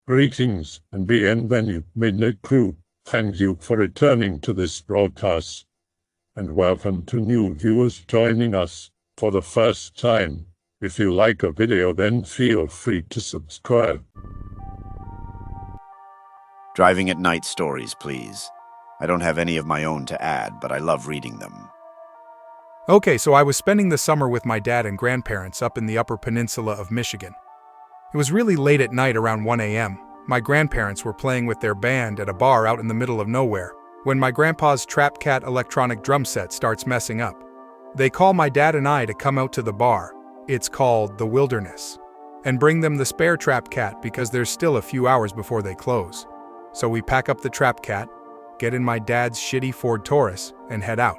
Greetings and bienvenue, Midnight Crew. Thank you for returning to this broadcast, and welcome to new viewers joining us for the first time. If you like a video, then feel free to subscribe. Driving at night stories, please. I don't have any of my own to add, but I love reading them. Okay, so I was spending the summer with my dad and grandparents up in the Upper Peninsula of Michigan. It was really late at night, around 1 a.m. My grandparents were playing with their band at a bar out in the middle of nowhere, when my grandpa's Trap Cat electronic drum set starts messing up. They call my dad and I to come out to the bar, it's called the Wilderness, and bring them the spare Trap Cat because there's still a few hours before they close. So we pack up the Trap Cat, get in my dad's shitty Ford Taurus, and head out.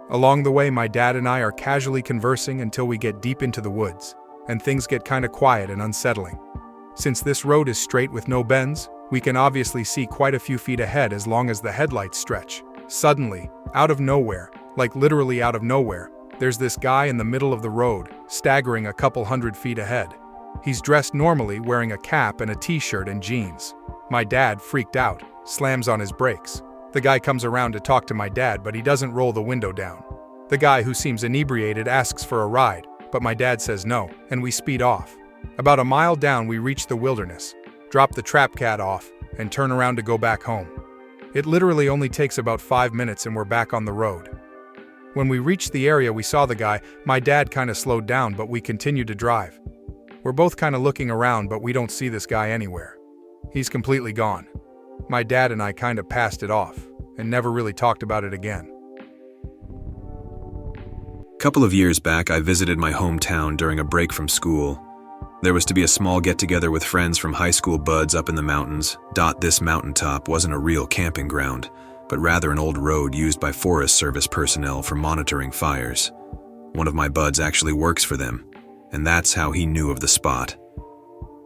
Along the way, my dad and I are casually conversing until we get deep into the woods, and things get kinda quiet and unsettling. Since this road is straight with no bends, we can obviously see quite a few feet ahead as long as the headlights stretch. Suddenly, out of nowhere, like literally out of nowhere, there's this guy in the middle of the road, staggering a couple hundred feet ahead. He's dressed normally, wearing a cap and a t-shirt and jeans. My dad, freaked out, slams on his brakes. The guy comes around to talk to my dad, but he doesn't roll the window down. The guy, who seems inebriated, asks for a ride, but my dad says no, and we speed off. About a mile down, we reach the Wilderness, drop the Trap Cat off, and turn around to go back home. It literally only takes about 5 minutes and we're back on the road. When we reached the area, we saw the guy. My dad kinda slowed down, but we continued to drive. We're both kinda looking around, but we don't see this guy anywhere. He's completely gone. My dad and I kinda passed it off, and never really talked about it again. Couple of years back, I visited my hometown during a break from school. There was to be a small get-together with friends from high school buds up in the mountains. This mountaintop wasn't a real camping ground, but rather an old road used by Forest Service personnel for monitoring fires. One of my buds actually works for them, and that's how he knew of the spot.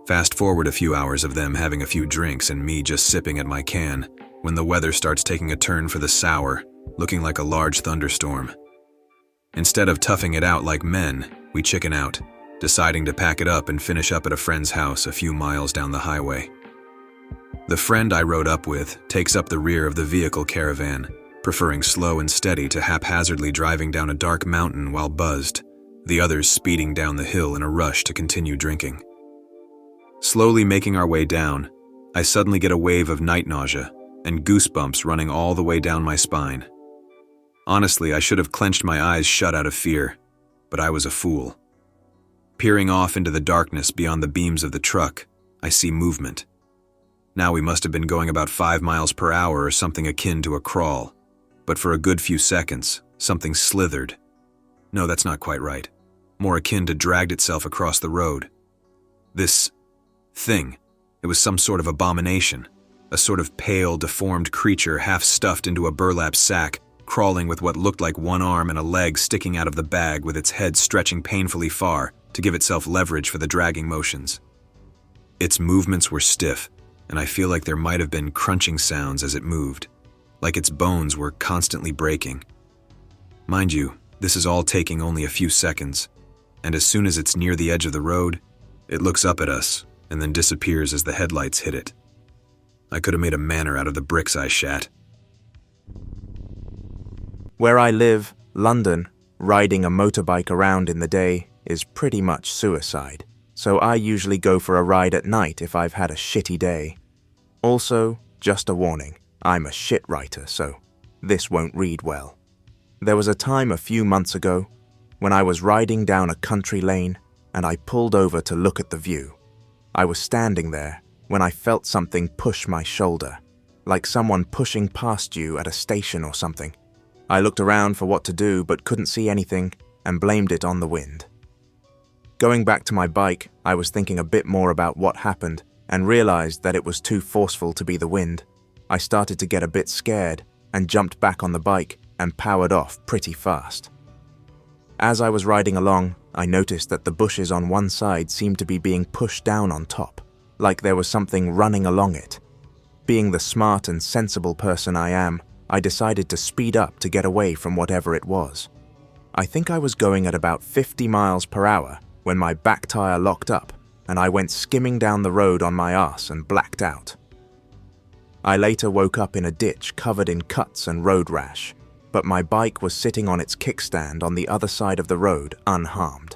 Fast forward a few hours of them having a few drinks and me just sipping at my can, when the weather starts taking a turn for the sour, looking like a large thunderstorm. Instead of toughing it out like men, we chicken out, deciding to pack it up and finish up at a friend's house a few miles down the highway. The friend I rode up with takes up the rear of the vehicle caravan, preferring slow and steady to haphazardly driving down a dark mountain while buzzed, the others speeding down the hill in a rush to continue drinking. Slowly making our way down, I suddenly get a wave of night nausea and goosebumps running all the way down my spine. Honestly, I should have clenched my eyes shut out of fear, but I was a fool. Peering off into the darkness beyond the beams of the truck, I see movement. Now we must have been going about 5 miles per hour or something akin to a crawl, but for a good few seconds, something slithered. No, that's not quite right. More akin to dragged itself across the road. This thing, it was some sort of abomination, a sort of pale, deformed creature half stuffed into a burlap sack, crawling with what looked like one arm and a leg sticking out of the bag with its head stretching painfully far to give itself leverage for the dragging motions. Its movements were stiff, and I feel like there might have been crunching sounds as it moved, like its bones were constantly breaking. Mind you, this is all taking only a few seconds, and as soon as it's near the edge of the road, it looks up at us and then disappears as the headlights hit it. I could have made a manor out of the bricks I shat. Where I live, London, riding a motorbike around in the day is pretty much suicide, so I usually go for a ride at night if I've had a shitty day. Also, just a warning, I'm a shit writer, so this won't read well. There was a time a few months ago when I was riding down a country lane and I pulled over to look at the view. I was standing there when I felt something push my shoulder, like someone pushing past you at a station or something. I looked around for what to do but couldn't see anything and blamed it on the wind. Going back to my bike, I was thinking a bit more about what happened and realized that it was too forceful to be the wind. I started to get a bit scared and jumped back on the bike and powered off pretty fast. As I was riding along, I noticed that the bushes on one side seemed to be being pushed down on top, like there was something running along it. Being the smart and sensible person I am, I decided to speed up to get away from whatever it was. I think I was going at about 50 miles per hour when my back tire locked up and I went skimming down the road on my ass and blacked out. I later woke up in a ditch covered in cuts and road rash, but my bike was sitting on its kickstand on the other side of the road unharmed.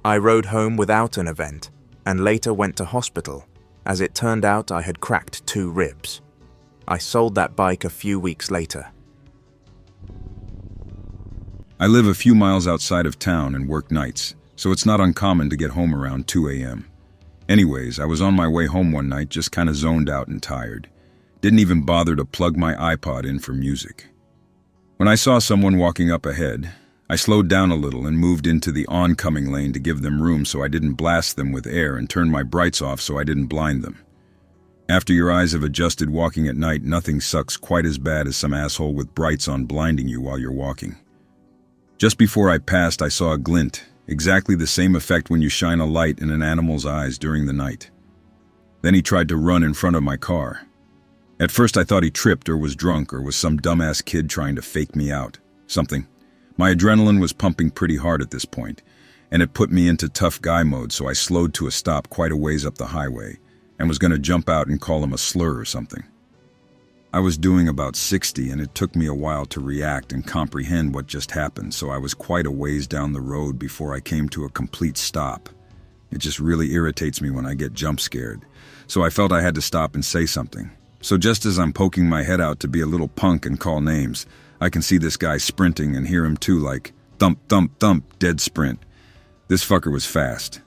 I rode home without an event and later went to hospital. As it turned out, I had cracked 2 ribs. I sold that bike a few weeks later. I live a few miles outside of town and work nights, so it's not uncommon to get home around 2 a.m. Anyways, I was on my way home one night just kinda zoned out and tired. Didn't even bother to plug my iPod in for music. When I saw someone walking up ahead, I slowed down a little and moved into the oncoming lane to give them room so I didn't blast them with air, and turned my brights off so I didn't blind them. After your eyes have adjusted walking at night, nothing sucks quite as bad as some asshole with brights on blinding you while you're walking. Just before I passed, I saw a glint, exactly the same effect when you shine a light in an animal's eyes during the night. Then he tried to run in front of my car. At first I thought he tripped or was drunk or was some dumbass kid trying to fake me out. Something. My adrenaline was pumping pretty hard at this point, and it put me into tough guy mode, so I slowed to a stop quite a ways up the highway and was going to jump out and call him a slur or something. I was doing about 60 and it took me a while to react and comprehend what just happened, so I was quite a ways down the road before I came to a complete stop. It just really irritates me when I get jump scared, so I felt I had to stop and say something. So just as I'm poking my head out to be a little punk and call names, I can see this guy sprinting and hear him too, like thump, thump, thump, dead sprint. This fucker was fast.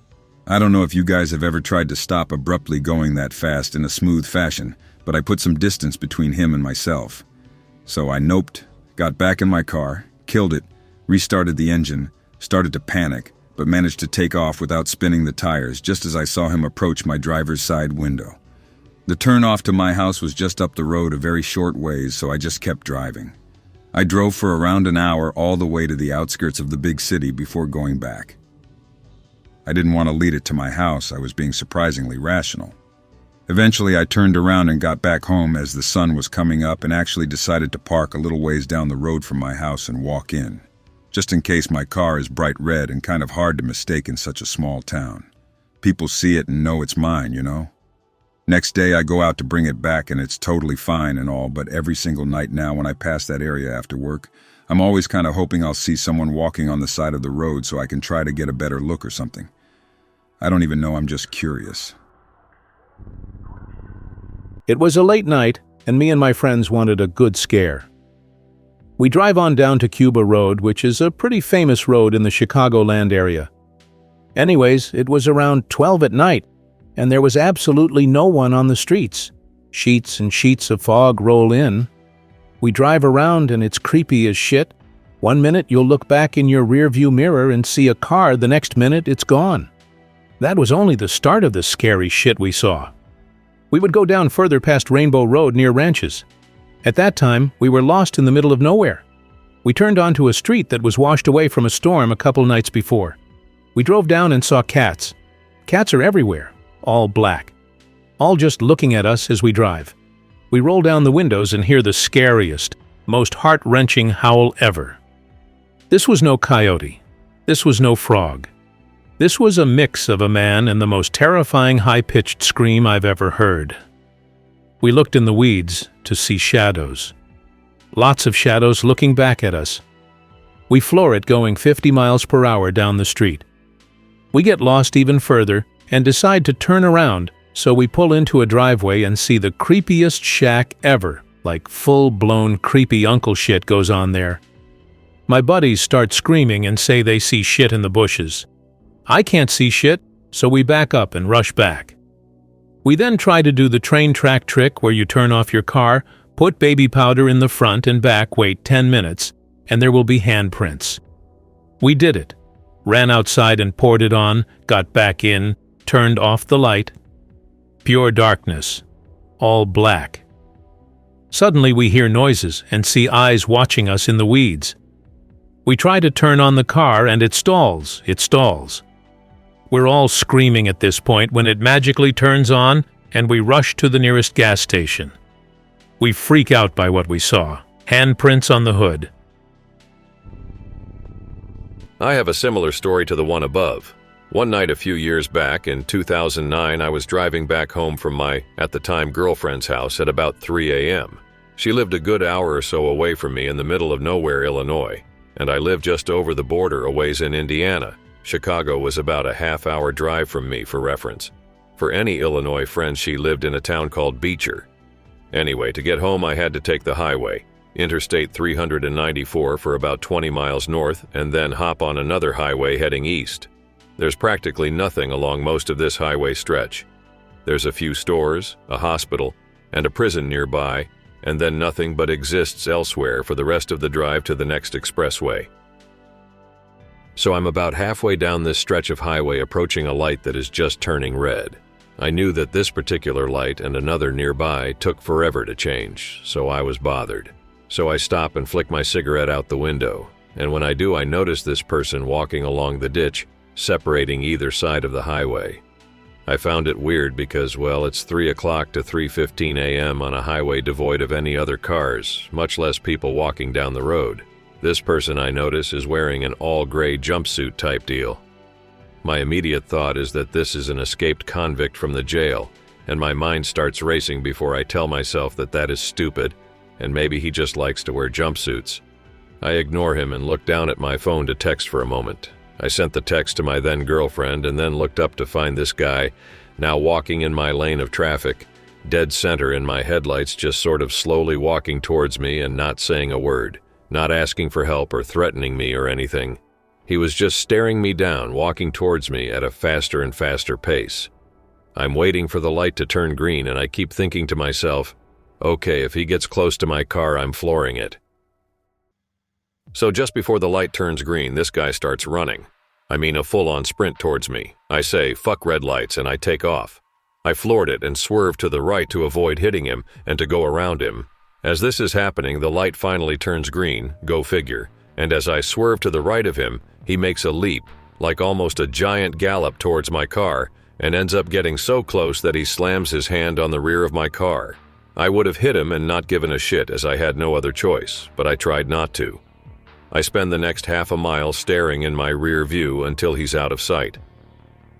I don't know if you guys have ever tried to stop abruptly going that fast in a smooth fashion, but I put some distance between him and myself. So I noped, got back in my car, killed it, restarted the engine, started to panic, but managed to take off without spinning the tires just as I saw him approach my driver's side window. The turn off to my house was just up the road a very short ways, so I just kept driving. I drove for around an hour all the way to the outskirts of the big city before going back. I didn't want to lead it to my house. I was being surprisingly rational. Eventually, I turned around and got back home as the sun was coming up, and actually decided to park a little ways down the road from my house and walk in, just in case my car is bright red and kind of hard to mistake in such a small town. People see it and know it's mine, you know? Next day, I go out to bring it back and it's totally fine and all, but every single night now when I pass that area after work, I'm always kind of hoping I'll see someone walking on the side of the road so I can try to get a better look or something. I don't even know, I'm just curious. It was a late night, and me and my friends wanted a good scare. We drive on down to Cuba Road, which is a pretty famous road in the Chicagoland area. Anyways, it was around 12 at night, and there was absolutely no one on the streets. Sheets and sheets of fog roll in. We drive around and it's creepy as shit. One minute you'll look back in your rearview mirror and see a car, the next minute it's gone. That was only the start of the scary shit we saw. We would go down further past Rainbow Road near ranches. At that time, we were lost in the middle of nowhere. We turned onto a street that was washed away from a storm a couple nights before. We drove down and saw cats. Cats are everywhere, all black, all just looking at us as we drive. We roll down the windows and hear the scariest, most heart-wrenching howl ever. This was no coyote. This was no frog. This was a mix of a man and the most terrifying high-pitched scream I've ever heard. We looked in the weeds to see shadows. Lots of shadows looking back at us. We floor it going 50 miles per hour down the street. We get lost even further and decide to turn around, so we pull into a driveway and see the creepiest shack ever, like full-blown creepy uncle shit goes on there. My buddies start screaming and say they see shit in the bushes. I can't see shit, so we back up and rush back. We then try to do the train track trick where you turn off your car, put baby powder in the front and back, wait 10 minutes, and there will be handprints. We did it. Ran outside and poured it on, got back in, turned off the light. Pure darkness. All black. Suddenly we hear noises and see eyes watching us in the weeds. We try to turn on the car and it stalls. We're all screaming at this point when it magically turns on and we rush to the nearest gas station. We freak out by what we saw. Handprints on the hood. I have a similar story to the one above. One night a few years back, in 2009, I was driving back home from my, at the time, girlfriend's house at about 3 a.m. She lived a good hour or so away from me in the middle of nowhere, Illinois, and I lived just over the border a ways in Indiana. Chicago was about a half-hour drive from me, for reference. For any Illinois friends, she lived in a town called Beecher. Anyway, to get home I had to take the highway, Interstate 394 for about 20 miles north, and then hop on another highway heading east. There's practically nothing along most of this highway stretch. There's a few stores, a hospital, and a prison nearby, and then nothing but exists elsewhere for the rest of the drive to the next expressway. So I'm about halfway down this stretch of highway approaching a light that is just turning red. I knew that this particular light and another nearby took forever to change, so I was bothered. So I stop and flick my cigarette out the window, and when I do, I notice this person walking along the ditch, separating either side of the highway. I found it weird because, well, it's 3 o'clock to 3:15 a.m. on a highway devoid of any other cars, much less people walking down the road. This person, I notice, is wearing an all-gray jumpsuit type deal. My immediate thought is that this is an escaped convict from the jail, and my mind starts racing before I tell myself that that is stupid, and maybe he just likes to wear jumpsuits. I ignore him and look down at my phone to text for a moment. I sent the text to my then-girlfriend and then looked up to find this guy, now walking in my lane of traffic, dead center in my headlights, just sort of slowly walking towards me and not saying a word, not asking for help or threatening me or anything. He was just staring me down, walking towards me at a faster and faster pace. I'm waiting for the light to turn green, and I keep thinking to myself, okay, if he gets close to my car, I'm flooring it. So just before the light turns green, this guy starts running. I mean a full-on sprint towards me. I say, fuck red lights, and I take off. I floored it and swerved to the right to avoid hitting him and to go around him. As this is happening, the light finally turns green, go figure, and as I swerve to the right of him, he makes a leap, like almost a giant gallop towards my car, and ends up getting so close that he slams his hand on the rear of my car. I would have hit him and not given a shit, as I had no other choice, but I tried not to. I spend the next half a mile staring in my rear view until he's out of sight.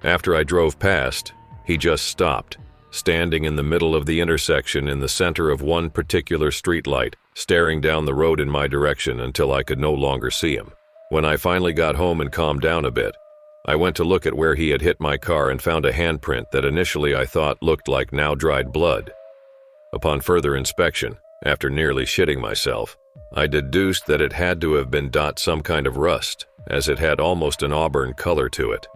After I drove past, he just stopped, standing in the middle of the intersection in the center of one particular streetlight, staring down the road in my direction until I could no longer see him. When I finally got home and calmed down a bit, I went to look at where he had hit my car and found a handprint that initially I thought looked like now dried blood. Upon further inspection, after nearly shitting myself, I deduced that it had to have been some kind of rust, as it had almost an auburn color to it.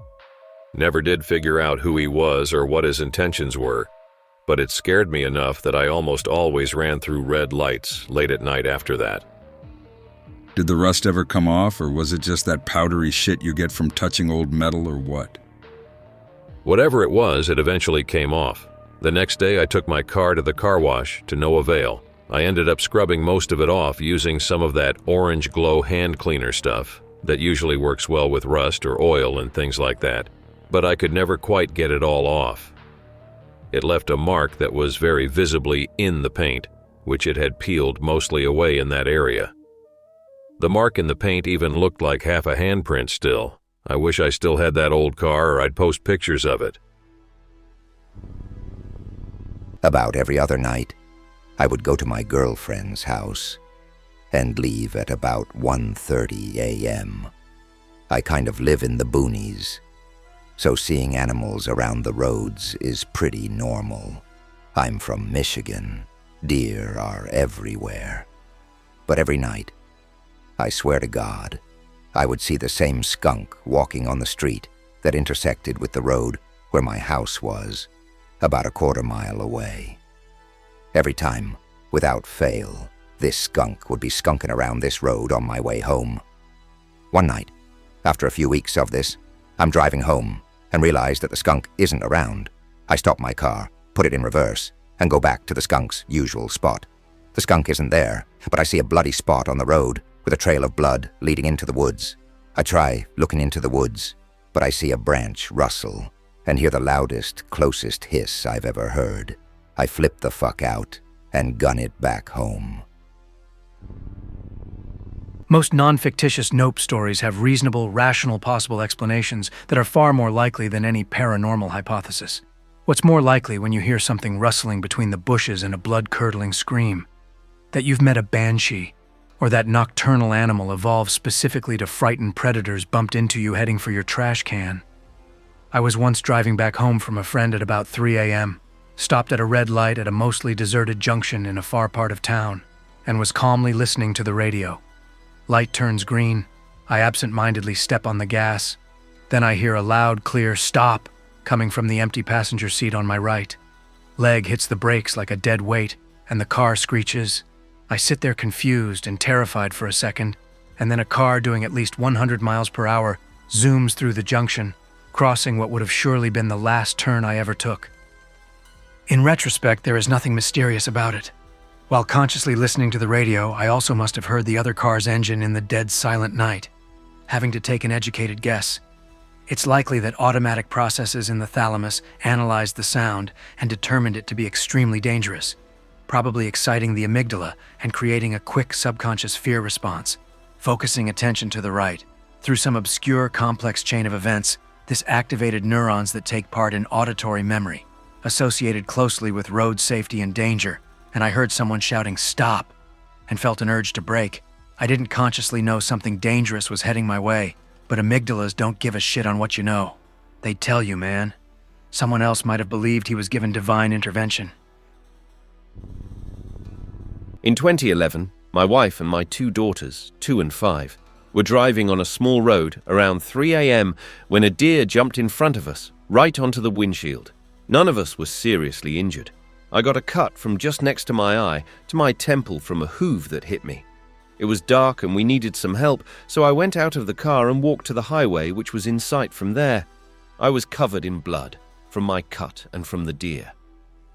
Never did figure out who he was or what his intentions were, but it scared me enough that I almost always ran through red lights late at night after that. Did the rust ever come off, or was it just that powdery shit you get from touching old metal, or what? Whatever it was, it eventually came off. The next day I took my car to the car wash, to no avail. I ended up scrubbing most of it off using some of that orange glow hand cleaner stuff that usually works well with rust or oil and things like that, but I could never quite get it all off. It left a mark that was very visibly in the paint, which it had peeled mostly away in that area. The mark in the paint even looked like half a handprint still. I wish I still had that old car, or I'd post pictures of it. About every other night, I would go to my girlfriend's house and leave at about 1:30 a.m. I kind of live in the boonies, so seeing animals around the roads is pretty normal. I'm from Michigan. Deer are everywhere. But every night, I swear to God, I would see the same skunk walking on the street that intersected with the road where my house was, about a quarter mile away. Every time, without fail, this skunk would be skunking around this road on my way home. One night, after a few weeks of this, I'm driving home and realize that the skunk isn't around. I stop my car, put it in reverse, and go back to the skunk's usual spot. The skunk isn't there, but I see a bloody spot on the road with a trail of blood leading into the woods. I try looking into the woods, but I see a branch rustle and hear the loudest, closest hiss I've ever heard. I flip the fuck out and gun it back home. Most non-fictitious nope stories have reasonable, rational possible explanations that are far more likely than any paranormal hypothesis. What's more likely when you hear something rustling between the bushes and a blood-curdling scream? That you've met a banshee, or that nocturnal animal evolved specifically to frighten predators bumped into you heading for your trash can. I was once driving back home from a friend at about 3 a.m., stopped at a red light at a mostly deserted junction in a far part of town, and was calmly listening to the radio. Light turns green. I absent-mindedly step on the gas. Then I hear a loud, clear stop coming from the empty passenger seat on my right. Leg hits the brakes like a dead weight, and the car screeches. I sit there confused and terrified for a second, and then a car doing at least 100 miles per hour zooms through the junction, crossing what would have surely been the last turn I ever took. In retrospect, there is nothing mysterious about it. While consciously listening to the radio, I also must have heard the other car's engine in the dead silent night. Having to take an educated guess, it's likely that automatic processes in the thalamus analyzed the sound and determined it to be extremely dangerous, probably exciting the amygdala and creating a quick subconscious fear response. Focusing attention to the right, through some obscure complex chain of events, this activated neurons that take part in auditory memory, associated closely with road safety and danger, and I heard someone shouting, "Stop!" and felt an urge to brake. I didn't consciously know something dangerous was heading my way, but amygdalas don't give a shit on what you know. They tell you, man. Someone else might have believed he was given divine intervention. In 2011, my wife and my 2 daughters, 2 and 5, were driving on a small road around 3 a.m. when a deer jumped in front of us, right onto the windshield. None of us was seriously injured. I got a cut from just next to my eye to my temple from a hoof that hit me. It was dark and we needed some help, so I went out of the car and walked to the highway, which was in sight from there. I was covered in blood from my cut and from the deer.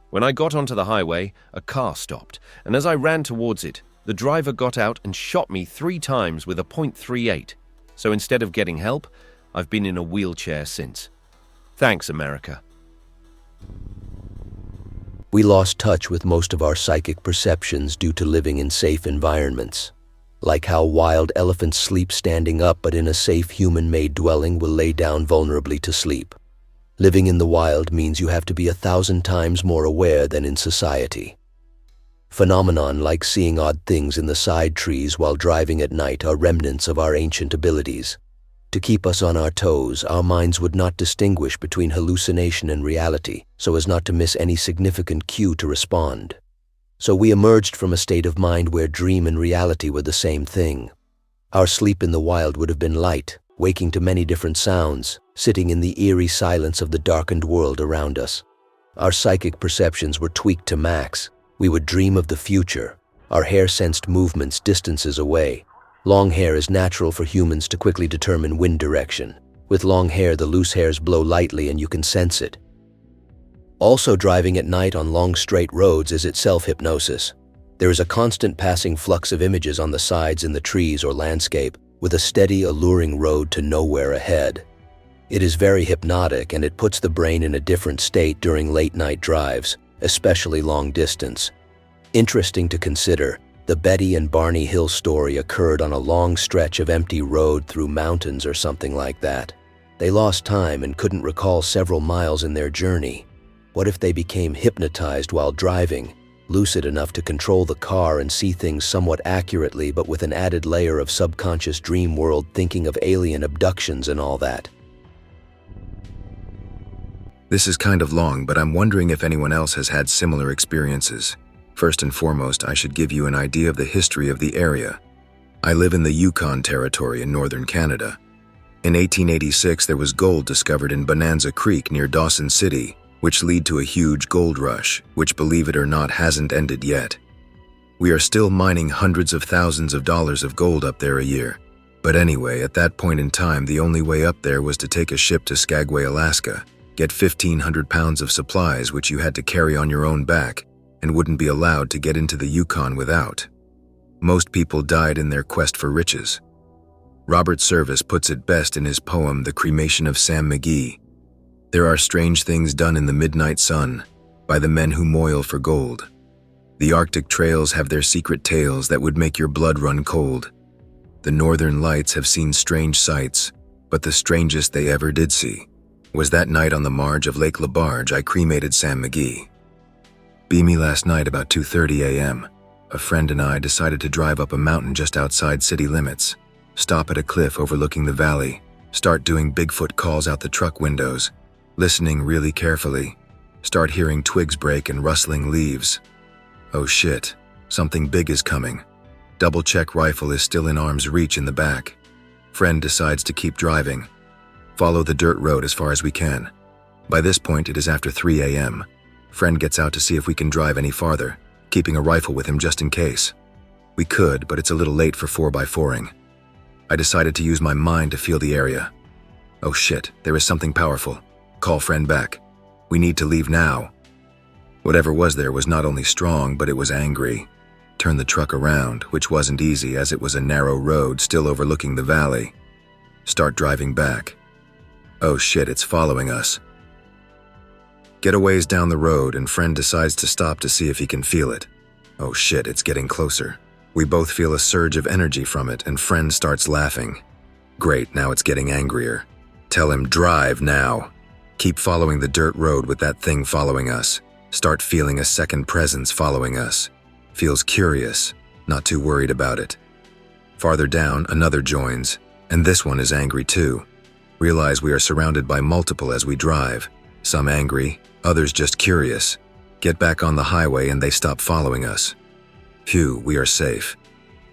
When I got onto the highway, a car stopped, and as I ran towards it, the driver got out and shot me 3 times with a .38. So instead of getting help, I've been in a wheelchair since. Thanks, America. We lost touch with most of our psychic perceptions due to living in safe environments. Like how wild elephants sleep standing up, but in a safe human-made dwelling will lay down vulnerably to sleep. Living in the wild means you have to be 1,000 times more aware than in society. Phenomenon like seeing odd things in the side trees while driving at night are remnants of our ancient abilities. To keep us on our toes, our minds would not distinguish between hallucination and reality, so as not to miss any significant cue to respond. So we emerged from a state of mind where dream and reality were the same thing. Our sleep in the wild would have been light, waking to many different sounds, sitting in the eerie silence of the darkened world around us. Our psychic perceptions were tweaked to max. We would dream of the future. Our hair sensed movements distances away. Long hair is natural for humans to quickly determine wind direction. With long hair, the loose hairs blow lightly and you can sense it. Also, driving at night on long straight roads is itself hypnosis. There is a constant passing flux of images on the sides in the trees or landscape, with a steady, alluring road to nowhere ahead. It is very hypnotic and it puts the brain in a different state during late-night drives, especially long distance. Interesting to consider, the Betty and Barney Hill story occurred on a long stretch of empty road through mountains or something like that. They lost time and couldn't recall several miles in their journey. What if they became hypnotized while driving, lucid enough to control the car and see things somewhat accurately, but with an added layer of subconscious dream world thinking of alien abductions and all that? This is kind of long, but I'm wondering if anyone else has had similar experiences. First and foremost, I should give you an idea of the history of the area. I live in the Yukon Territory in northern Canada. In 1886, there was gold discovered in Bonanza Creek near Dawson City, which led to a huge gold rush, which, believe it or not, hasn't ended yet. We are still mining hundreds of thousands of dollars of gold up there a year. But anyway, at that point in time, the only way up there was to take a ship to Skagway, Alaska, get 1,500 pounds of supplies which you had to carry on your own back, and wouldn't be allowed to get into the Yukon without. Most people died in their quest for riches. Robert Service puts it best in his poem, The Cremation of Sam McGee. There are strange things done in the midnight sun by the men who moil for gold. The Arctic trails have their secret tales that would make your blood run cold. The Northern Lights have seen strange sights, but the strangest they ever did see was that night on the marge of Lake LaBarge I cremated Sam McGee. Beamy last night about 2:30 a.m., a friend and I decided to drive up a mountain just outside city limits, stop at a cliff overlooking the valley, start doing Bigfoot calls out the truck windows, listening really carefully, start hearing twigs break and rustling leaves. Oh shit, something big is coming. Double-check rifle is still in arm's reach in the back. Friend decides to keep driving. Follow the dirt road as far as we can. By this point, it is after 3 a.m. Friend gets out to see if we can drive any farther, keeping a rifle with him just in case. We could, but it's a little late for 4x4ing. I decided to use my mind to feel the area. Oh shit, there is something powerful. Call friend back. We need to leave now. Whatever was there was not only strong, but it was angry. Turn the truck around, which wasn't easy as it was a narrow road still overlooking the valley. Start driving back. Oh shit, it's following us. Get a ways down the road and friend decides to stop to see if he can feel it. Oh shit, it's getting closer. We both feel a surge of energy from it and friend starts laughing. Great, now it's getting angrier. Tell him drive now. Keep following the dirt road with that thing following us. Start feeling a second presence following us. Feels curious, not too worried about it. Farther down, another joins, and this one is angry too. Realize we are surrounded by multiple as we drive. Some angry, others just curious. Get back on the highway and they stop following us. Phew, we are safe.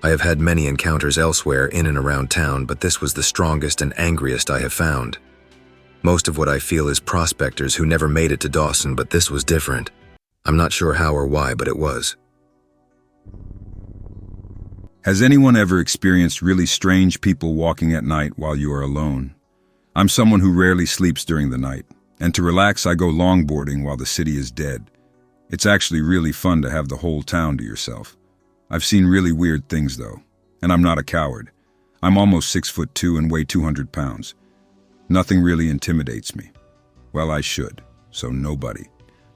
I have had many encounters elsewhere in and around town, but this was the strongest and angriest I have found. Most of what I feel is prospectors who never made it to Dawson, but this was different. I'm not sure how or why, but it was. Has anyone ever experienced really strange people walking at night while you are alone? I'm someone who rarely sleeps during the night, and to relax I go longboarding while the city is dead. It's actually really fun to have the whole town to yourself. I've seen really weird things though, and I'm not a coward. I'm almost 6'2" and weigh 200 pounds. Nothing really intimidates me. Well, I should, so nobody.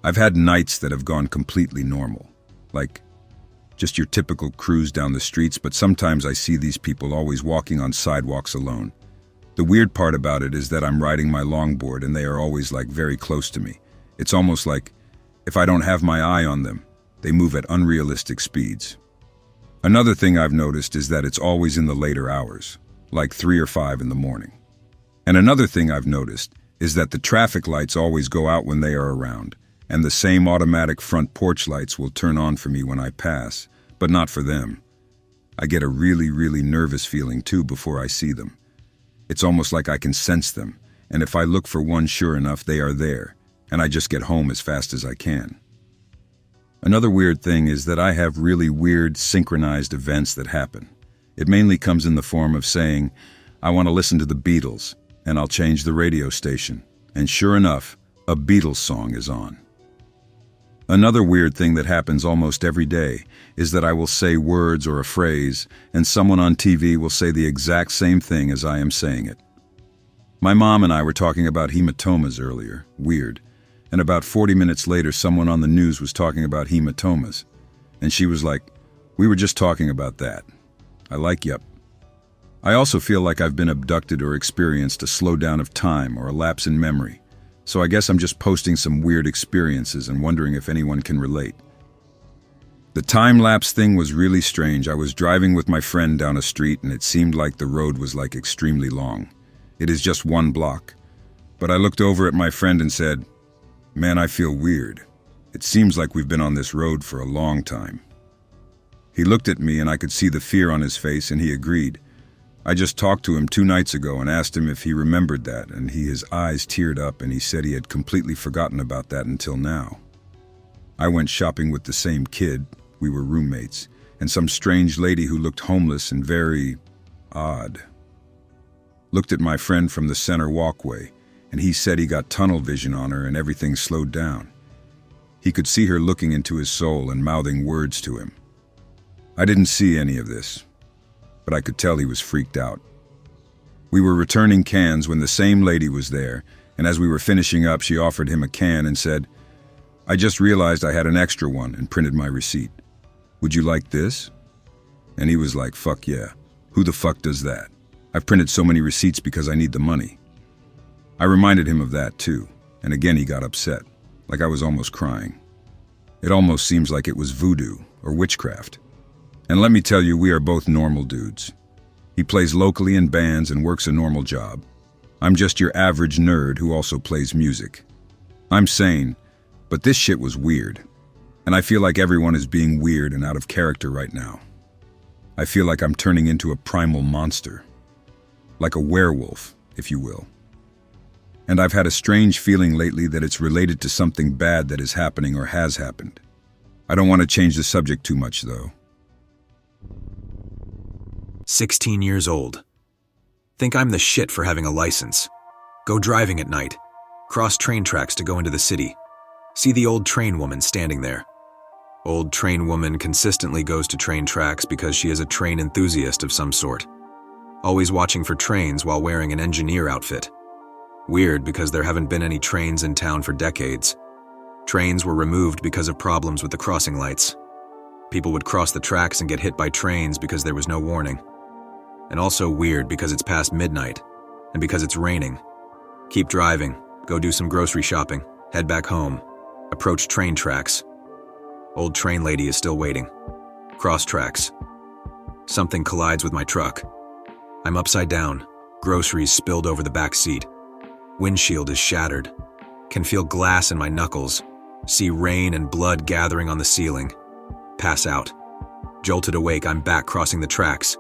I've had nights that have gone completely normal, like just your typical cruise down the streets, but sometimes I see these people always walking on sidewalks alone. The weird part about it is that I'm riding my longboard and they are always like very close to me. It's almost like if I don't have my eye on them, they move at unrealistic speeds. Another thing I've noticed is that it's always in the later hours, like 3 or 5 in the morning. And another thing I've noticed is that the traffic lights always go out when they are around, and the same automatic front porch lights will turn on for me when I pass, but not for them. I get a really, really nervous feeling too before I see them. It's almost like I can sense them, and if I look for one, sure enough, they are there, and I just get home as fast as I can. Another weird thing is that I have really weird synchronized events that happen. It mainly comes in the form of saying, I want to listen to the Beatles, and I'll change the radio station, and sure enough, a Beatles song is on. Another weird thing that happens almost every day is that I will say words or a phrase, and someone on TV will say the exact same thing as I am saying it. My mom and I were talking about hematomas earlier, weird, and about 40 minutes later someone on the news was talking about hematomas, and she was like, we were just talking about that. I like, yep. I also feel like I've been abducted or experienced a slowdown of time or a lapse in memory. So I guess I'm just posting some weird experiences and wondering if anyone can relate. The time-lapse thing was really strange. I was driving with my friend down a street and it seemed like the road was like extremely long. It is just 1 block. But I looked over at my friend and said, man, I feel weird. It seems like we've been on this road for a long time. He looked at me and I could see the fear on his face and he agreed. I just talked to him 2 nights ago and asked him if he remembered that, and his eyes teared up and he said he had completely forgotten about that until now. I went shopping with the same kid, we were roommates, and some strange lady who looked homeless and very odd. Looked at my friend from the center walkway, and he said he got tunnel vision on her and everything slowed down. He could see her looking into his soul and mouthing words to him. I didn't see any of this, but I could tell he was freaked out. We were returning cans when the same lady was there, and as we were finishing up, she offered him a can and said, I just realized I had an extra one and printed my receipt. Would you like this? And he was like, fuck yeah. Who the fuck does that? I've printed so many receipts because I need the money. I reminded him of that too, and again he got upset, like I was almost crying. It almost seems like it was voodoo or witchcraft. And let me tell you, we are both normal dudes. He plays locally in bands and works a normal job. I'm just your average nerd who also plays music. I'm sane, but this shit was weird. And I feel like everyone is being weird and out of character right now. I feel like I'm turning into a primal monster. Like a werewolf, if you will. And I've had a strange feeling lately that it's related to something bad that is happening or has happened. I don't want to change the subject too much, though. 16 years old. Think I'm the shit for having a license. Go driving at night. Cross train tracks to go into the city. See the old train woman standing there. Old train woman consistently goes to train tracks because she is a train enthusiast of some sort. Always watching for trains while wearing an engineer outfit. Weird because there haven't been any trains in town for decades. Trains were removed because of problems with the crossing lights. People would cross the tracks and get hit by trains because there was no warning. And also weird because it's past midnight, and because it's raining. Keep driving, go do some grocery shopping, head back home, approach train tracks. Old train lady is still waiting. Cross tracks. Something collides with my truck. I'm upside down, groceries spilled over the back seat. Windshield is shattered. Can feel glass in my knuckles. See rain and blood gathering on the ceiling. Pass out. Jolted awake, I'm back crossing the tracks.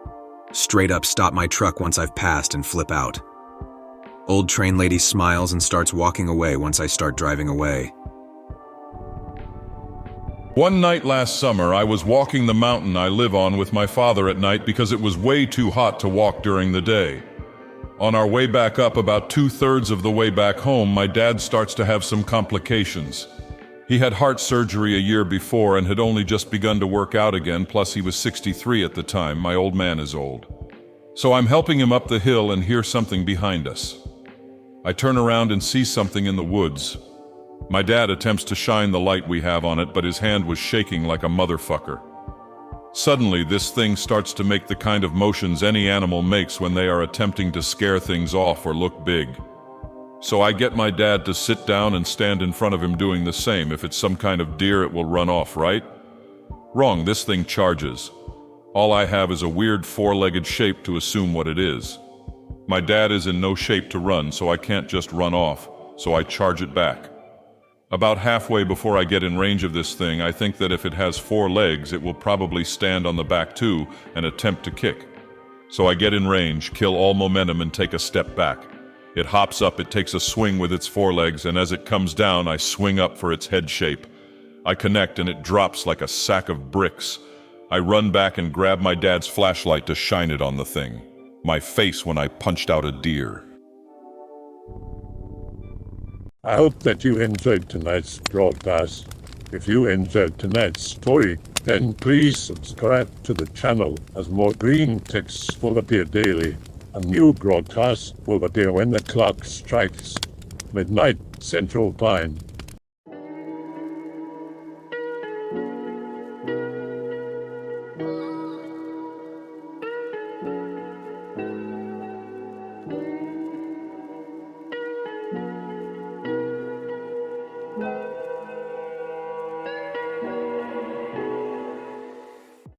Straight up stop my truck once I've passed and flip out. Old train lady smiles and starts walking away once I start driving away. One night last summer, I was walking the mountain I live on with my father at night because it was way too hot to walk during the day. On our way back up, about 2/3 of the way back home, my dad starts to have some complications. He had heart surgery a year before and had only just begun to work out again, plus he was 63 at the time. My old man is old. So I'm helping him up the hill and hear something behind us. I turn around and see something in the woods. My dad attempts to shine the light we have on it, but his hand was shaking like a motherfucker. Suddenly, this thing starts to make the kind of motions any animal makes when they are attempting to scare things off or look big. So I get my dad to sit down and stand in front of him doing the same. If it's some kind of deer, it will run off, right? Wrong, this thing charges. All I have is a weird four-legged shape to assume what it is. My dad is in no shape to run, so I can't just run off, so I charge it back. About halfway before I get in range of this thing, I think that if it has 4 legs, it will probably stand on the back too and attempt to kick. So I get in range, kill all momentum, and take a step back. It hops up, it takes a swing with its 4 legs, and as it comes down, I swing up for its head shape. I connect and it drops like a sack of bricks. I run back and grab my dad's flashlight to shine it on the thing. My face when I punched out a deer. I hope that you enjoyed tonight's broadcast. If you enjoyed tonight's story, then please subscribe to the channel as more Greentext will appear daily. A new broadcast will appear when the clock strikes midnight Central Time.